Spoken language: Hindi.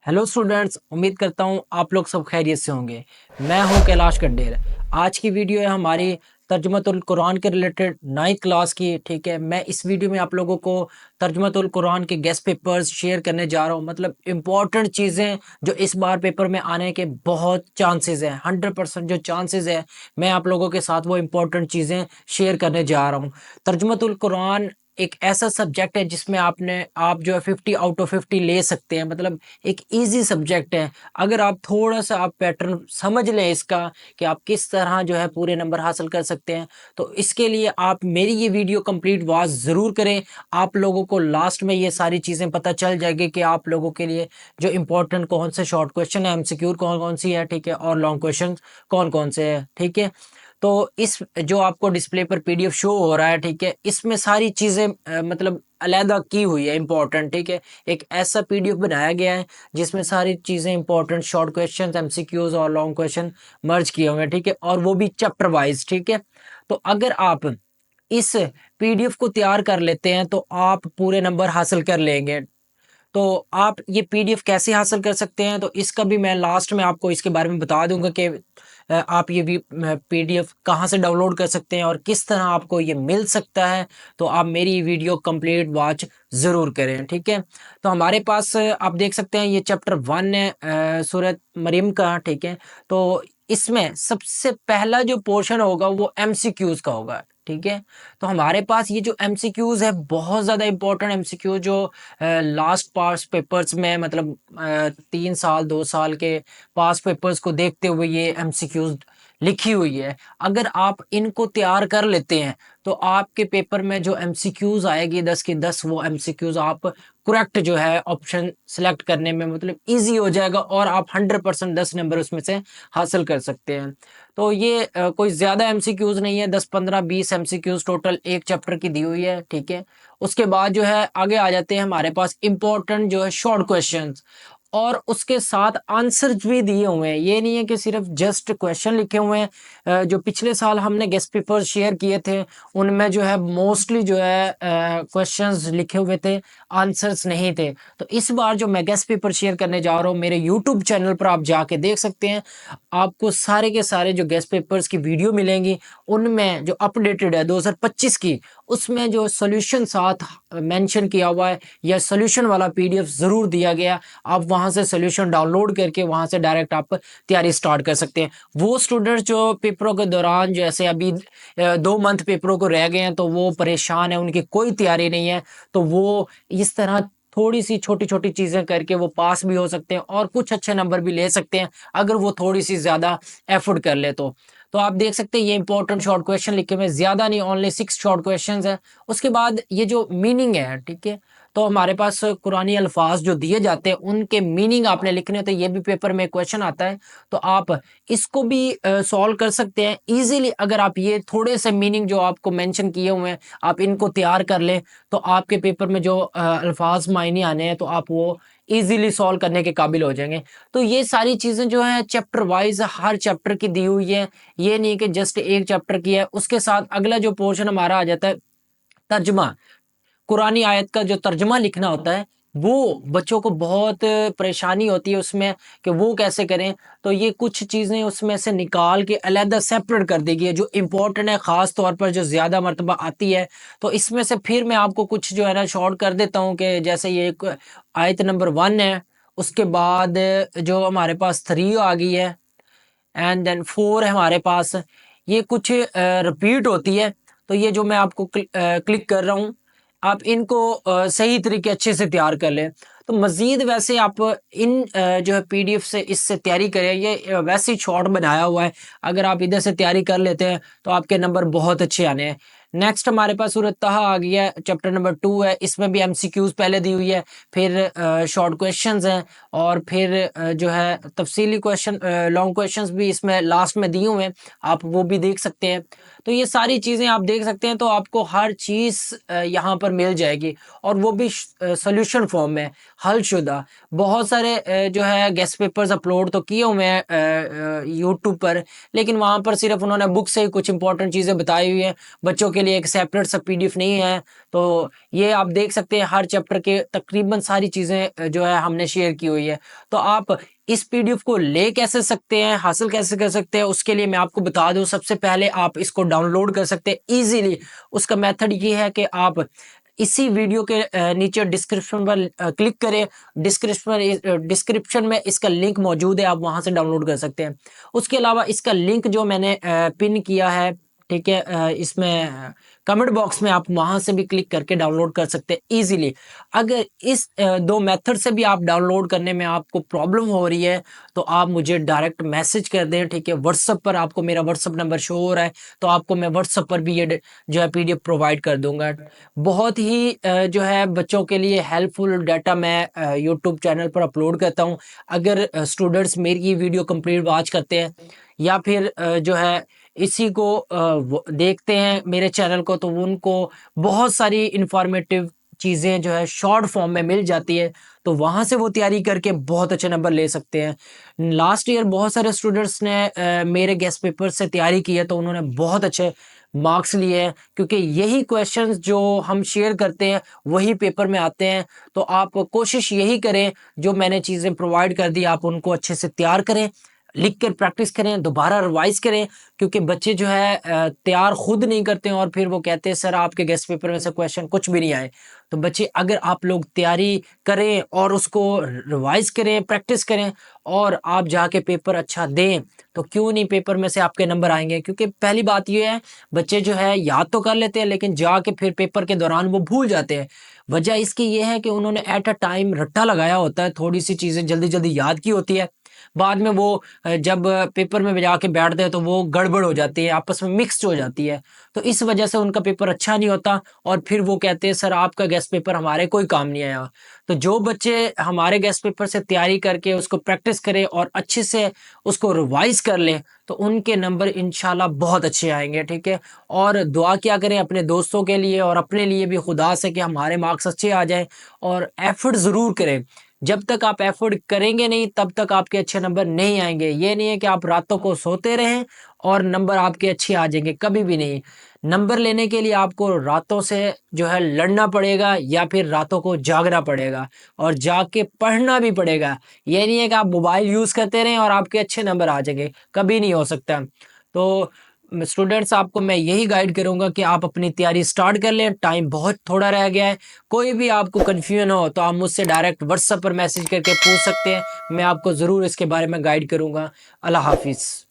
हेलो स्टूडेंट्स, उम्मीद करता हूँ आप लोग सब खैरियत से होंगे। मैं हूँ कैलाश कंडेर। आज की वीडियो है हमारी तर्जुमतुल कुरान के रिलेटेड 9th क्लास की। ठीक है, मैं इस वीडियो में आप लोगों को तर्जुमतुल कुरान के गेस्ट पेपर्स शेयर करने जा रहा हूँ। मतलब इम्पॉर्टेंट चीज़ें जो इस बार पेपर में आने के बहुत चांसेस हैं, 100% जो चांसेस है, मैं आप लोगों के साथ वो इम्पॉर्टेंट चीज़ें शेयर करने जा रहा हूँ। तर्जुमतुल कुरान एक ऐसा सब्जेक्ट है जिसमें आप जो है 50 आउट ऑफ 50 ले सकते हैं। मतलब एक इजी सब्जेक्ट है। अगर आप थोड़ा-सा आप पैटर्न समझ लें इसका कि आप किस तरह जो है पूरे नंबर हासिल कर सकते हैं, तो इसके लिए आप मेरी ये वीडियो कंप्लीट वॉच ज़रूर करें। आप लोगों को लास्ट में ये सारी चीज़ें पता चल जाएगी कि आप लोगों के लिए जो इम्पोर्टेंट कौन से शॉर्ट क्वेश्चन है, एमसीक्यू कौन-कौन सी है, ठीक है? और लॉन्ग क्वेश्चन कौन-कौन से हैं, ठीक है? तो इस जो आपको डिस्प्ले पर पीडीएफ शो हो रहा है, ठीक है? इसमें सारी चीज़ें मतलब अलहदा की हुई है इम्पोर्टेंट, ठीक है? एक ऐसा पीडीएफ बनाया गया है जिसमें सारी चीज़ें इंपॉर्टेंट शॉर्ट क्वेश्चंस, एमसीक्यूज़ और लॉन्ग क्वेश्चन मर्ज किए हुए हैं, ठीक है? और वो भी चैप्टर वाइज़, ठीक है? तो अगर आप इस पीडीएफ को तैयार कर लेते हैं तो आप पूरे नंबर हासिल कर लेंगे। तो आप ये पीडीएफ कैसे हासिल कर सकते हैं, तो इसका भी मैं लास्ट में आपको इसके बारे में बता दूंगा कि आप ये भी पीडीएफ कहाँ से डाउनलोड कर सकते हैं और किस तरह आपको ये मिल सकता है। तो आप मेरी वीडियो कंप्लीट वॉच ज़रूर करें, ठीक है? तो हमारे पास आप देख सकते हैं ये चैप्टर 1 है सूरत मरियम का, ठीक है? तो इसमें सबसे पहला जो पोर्शन होगा वो एमसीक्यूज़ का होगा, ठीक है? तो हमारे पास ये जो एमसीक्यूज़ है बहुत ज़्यादा इंपॉर्टेंट एमसीक्यू जो लास्ट पास्ट पेपर्स में मतलब 3 साल 2 साल के पास्ट पेपर्स को देखते हुए ये एमसीक्यूज लिखी हुई है। अगर आप इनको तैयार कर लेते हैं तो आपके पेपर में जो एमसीक्यूज आएगी 10 की 10 वो एमसीक्यूज आप करेक्ट जो है ऑप्शन सेलेक्ट करने में मतलब इजी हो जाएगा और आप 100% 10 नंबर उसमें से हासिल कर सकते हैं। तो ये कोई ज़्यादा एमसीक्यूज नहीं है, 10 15 20 एमसीक्यूज टोटल एक चैप्टर की दी हुई है, ठीक है? उसके बाद जो है आगे आ जाते हैं हमारे पास इंपॉर्टेंट जो है शॉर्ट क्वेश्चंस और उसके साथ आंसर्स भी दिए हुए हैं। ये नहीं है कि सिर्फ जस्ट क्वेश्चन लिखे हुए हैं। जो पिछले साल हमने गेस्ट पेपर शेयर किए थे उनमें जो है मोस्टली जो है क्वेश्चंस लिखे हुए थे, आंसर्स नहीं थे। तो इस बार जो मैं गेस्ट पेपर शेयर करने जा रहा हूँ मेरे यूट्यूब चैनल पर आप जाके देख सकते हैं। आपको सारे के सारे जो गेस्ट पेपर्स की वीडियो मिलेंगी उनमें जो अपडेटेड है 2025 की, उसमें जो सॉल्यूशन साथ मेंशन किया हुआ है या सॉल्यूशन वाला पीडीएफ ज़रूर दिया गया। आप वहाँ से सॉल्यूशन डाउनलोड करके वहाँ से डायरेक्ट आप तैयारी स्टार्ट कर सकते हैं। वो स्टूडेंट्स जो पेपरों के दौरान जैसे अभी 2 मंथ पेपरों को रह गए हैं तो वो परेशान है, उनकी कोई तैयारी नहीं है, तो वो इस तरह थोड़ी सी छोटी-छोटी चीज़ें करके वो पास भी हो सकते हैं और कुछ अच्छे नंबर भी ले सकते हैं, अगर वो थोड़ी सी ज़्यादा एफर्ट कर ले तो। तो आप देख सकते हैं ये इंपॉर्टेंट शॉर्ट क्वेश्चन लिखे हुए हैं, ज़्यादा नहीं, ओनली 6 शॉर्ट क्वेश्चंस हैं। उसके बाद ये जो मीनिंग है, ठीक है? तो हमारे पास कुरानी अल्फाज जो दिए जाते हैं उनके मीनिंग आपने लिखने होते हैं, ये भी पेपर में क्वेश्चन आता है। तो आप इसको भी सॉल्व कर सकते हैं इजीली अगर आप ये थोड़े से मीनिंग जो आपको मेंशन किए हुए हैं आप इनको तैयार कर लें, तो आपके पेपर में जो अल्फाज मायने आने हैं तो आप वो इजीली सॉल्व करने के काबिल हो जाएंगे। तो ये सारी चीज़ें जो है चैप्टर वाइज हर चैप्टर की दी हुई है। ये नहीं कि जस्ट एक चैप्टर की है। उसके साथ अगला जो पोर्शन हमारा आ जाता है तर्जमा, कुरानी आयत का जो तर्जमा लिखना होता है, वो बच्चों को बहुत परेशानी होती है उसमें कि वो कैसे करें। तो ये कुछ चीज़ें उसमें से निकाल के अलहदा सेपरेट कर दी गई है, जो इम्पोर्टेंट है, ख़ास तौर पर जो ज़्यादा मर्तबा आती है। तो इसमें से फिर मैं आपको कुछ जो है ना शॉर्ट कर देता हूँ कि जैसे ये एक आयत नंबर 1 है, उसके बाद जो हमारे पास 3 आ गई है एंड देन 4 है हमारे पास। ये कुछ रिपीट होती है, तो ये जो मैं आपको क्लिक कर रहा हूँ, आप इनको सही तरीके अच्छे से तैयार कर लें। तो मज़ीद वैसे आप इन जो है पीडीएफ से इससे तैयारी करें, ये वैसे ही शॉर्ट बनाया हुआ है। अगर आप इधर से तैयारी कर लेते हैं तो आपके नंबर बहुत अच्छे आने हैं। नेक्स्ट हमारे पास सूरत तहा आ गया है, चैप्टर नंबर 2 है, इसमें भी एमसीक्यूज़ पहले दी हुई है, फिर शॉर्ट क्वेश्चंस हैं और फिर जो है तफसीली क्वेश्चन लॉन्ग क्वेश्चंस भी इसमें लास्ट में दिए हुए हैं, आप वो भी देख सकते हैं। तो ये सारी चीज़ें आप देख सकते हैं, तो आपको हर चीज़ यहाँ पर मिल जाएगी और वो भी सॉल्यूशन फॉर्म में हलशुदा। बहुत सारे जो है गेस्ट पेपर्स अपलोड तो किए हुए हैं यूट्यूब पर, लेकिन वहाँ पर सिर्फ उन्होंने बुक से ही कुछ इंपॉर्टेंट चीज़ें बताई हुई हैं, बच्चों के लिए एक सेपरेट सा पीडीएफ नहीं है। तो ये आप देख सकते हैं हर चैप्टर के तकरीबन सारी चीज़ें जो है हमने शेयर की हुई है। तो आप इस पीडीएफ को ले कैसे सकते हैं, हासिल कैसे कर सकते हैं, उसके लिए मैं आपको बता दूं। सबसे पहले आप इसको डाउनलोड कर सकते हैं इजीली। उसका मेथड ये है कि आप इसी वीडियो के नीचे डिस्क्रिप्शन पर क्लिक करें। डिस्क्रिप्शन में इसका लिंक मौजूद है, आप वहां से डाउनलोड कर सकते हैं। उसके अलावा इसका लिंक जो मैंने पिन किया है, ठीक है, इसमें कमेंट बॉक्स में, आप वहां से भी क्लिक करके डाउनलोड कर सकते हैं इजीली। अगर इस दो मेथड से भी आप डाउनलोड करने में आपको प्रॉब्लम हो रही है तो आप मुझे डायरेक्ट मैसेज कर दें, ठीक है। व्हाट्सएप पर आपको मेरा व्हाट्सएप नंबर शो हो रहा है, तो आपको मैं व्हाट्सएप पर भी ये जो है पीडीएफ प्रोवाइड कर दूंगा। बहुत ही जो है बच्चों के लिए हेल्पफुल डाटा मैं यूट्यूब चैनल पर अपलोड करता हूँ। अगर स्टूडेंट्स मेरी ये वीडियो कंप्लीट वॉच करते हैं या फिर जो है इसी को देखते हैं मेरे चैनल को, तो उनको बहुत सारी इंफॉर्मेटिव चीज़ें जो है शॉर्ट फॉर्म में मिल जाती है, तो वहाँ से वो तैयारी करके बहुत अच्छे नंबर ले सकते हैं। लास्ट ईयर बहुत सारे स्टूडेंट्स ने मेरे गेस्ट पेपर से तैयारी की है, तो उन्होंने बहुत अच्छे मार्क्स लिए हैं, क्योंकि यही क्वेश्चंस जो हम शेयर करते हैं वही पेपर में आते हैं। तो आप कोशिश यही करें, जो मैंने चीज़ें प्रोवाइड कर दी आप उनको अच्छे से तैयार करें, लिख कर प्रैक्टिस करें, दोबारा रिवाइज करें। क्योंकि बच्चे जो है तैयार खुद नहीं करते हैं और फिर वो कहते हैं सर आपके गेस्ट पेपर में से क्वेश्चन कुछ भी नहीं आए। तो बच्चे, अगर आप लोग तैयारी करें और उसको रिवाइज करें, प्रैक्टिस करें और आप जाके पेपर अच्छा दें, तो क्यों नहीं पेपर में से आपके नंबर आएंगे। क्योंकि पहली बात ये है, बच्चे जो है याद तो कर लेते हैं लेकिन जाके फिर पेपर के दौरान वो भूल जाते हैं। वजह इसकी ये है कि उन्होंने एट अ टाइम रट्टा लगाया होता है, थोड़ी सी चीज़ें जल्दी जल्दी याद की होती है, बाद में वो जब पेपर में जाके बैठते हैं तो वो गड़बड़ हो जाती है, आपस में मिक्स्ड हो जाती है। तो इस वजह से उनका पेपर अच्छा नहीं होता और फिर वो कहते हैं सर आपका गेस्ट पेपर हमारे कोई काम नहीं आया। तो जो बच्चे हमारे गेस्ट पेपर से तैयारी करके उसको प्रैक्टिस करें और अच्छे से उसको रिवाइज कर लें, तो उनके नंबर इंशाल्लाह बहुत अच्छे आएंगे, ठीक है। और दुआ क्या करें अपने दोस्तों के लिए और अपने लिए भी खुदा से कि हमारे मार्क्स अच्छे आ जाएं, और एफर्ट ज़रूर करें। जब तक आप एफर्ट करेंगे नहीं तब तक आपके अच्छे नंबर नहीं आएंगे। ये नहीं है कि आप रातों को सोते रहें और नंबर आपके अच्छे आ जाएंगे, कभी भी नहीं। नंबर लेने के लिए आपको रातों से जो है लड़ना पड़ेगा या फिर रातों को जागना पड़ेगा और जाग के पढ़ना भी पड़ेगा। ये नहीं है कि आप मोबाइल यूज़ करते रहें और आपके अच्छे नंबर आ जाएंगे, कभी नहीं हो सकता। तो स्टूडेंट्स, आपको मैं यही गाइड करूंगा कि आप अपनी तैयारी स्टार्ट कर लें, टाइम बहुत थोड़ा रह गया है। कोई भी आपको कन्फ्यूजन हो तो आप मुझसे डायरेक्ट व्हाट्सएप पर मैसेज करके पूछ सकते हैं, मैं आपको ज़रूर इसके बारे में गाइड करूंगा। अल्लाह हाफिज़।